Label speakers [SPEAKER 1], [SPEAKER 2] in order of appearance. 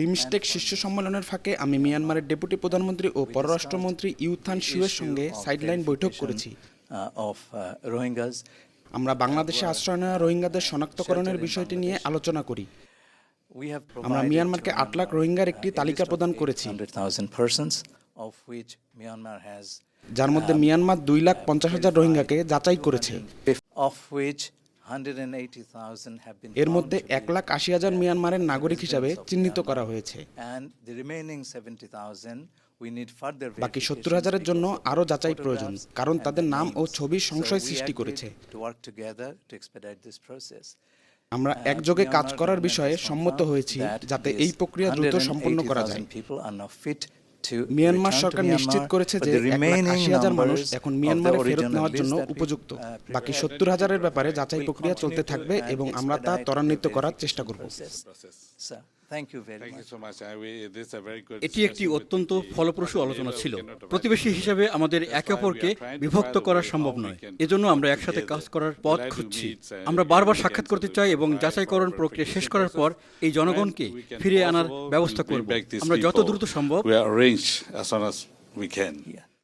[SPEAKER 1] বিমস্টেক শীর্ষ সম্মেলনের ফাঁকে আমি মিয়ানমারের ডেপুটি প্রধানমন্ত্রী ও পররাষ্ট্রমন্ত্রী ইউ থান শিউয়ের সঙ্গে সাইডলাইন বৈঠক করেছি। আমরা বাংলাদেশে আশ্রয় নেওয়া রোহিঙ্গাদের শনাক্তকরণের বিষয়টি নিয়ে আলোচনা করি। আমরা মিয়ানমারকে ৮ লাখ রোহিঙ্গার একটি তালিকা প্রদান করেছি, যার মধ্যে মিয়ানমার 2,50,000 রোহিঙ্গাকে যাচাই করেছে। এর মধ্যে 1,80,000 মিয়ানমারের নাগরিক হিসাবে চিহ্নিত করা হয়েছে। বাকি 70,000-এর জন্য আরও যাচাই প্রয়োজন, কারণ তাদের নাম ও ছবির সংশয় সৃষ্টি করেছে। আমরা একযোগে কাজ করার বিষয়ে সম্মত হয়েছি যাতে এই প্রক্রিয়া দ্রুত সম্পন্ন করা যায়। মিয়ানমার সরকার নিশ্চিত করেছে যে 1,80,000 মানুষ এখন মিয়ানমারে ফেরত নেওয়ার জন্য উপযুক্ত। বাকি 70,000-এর ব্যাপারে যাচাই প্রক্রিয়া চলতে থাকবে এবং আমরা তা ত্বরান্বিত করার চেষ্টা করব।
[SPEAKER 2] এটি একটি অত্যন্ত ফলপ্রসূ আলোচনা ছিল। প্রতিবেশী হিসেবে আমাদের একে অপরকে বিভক্ত করা সম্ভব নয়, এজন্য আমরা একসাথে কাজ করার পথ খুঁজছি। আমরা বারবার সাক্ষাৎ করতে চাই এবং যাচাইকরণ প্রক্রিয়া শেষ করার পর এই জনগণকে ফিরিয়ে আনার ব্যবস্থা করব আমরা যত দ্রুত সম্ভব।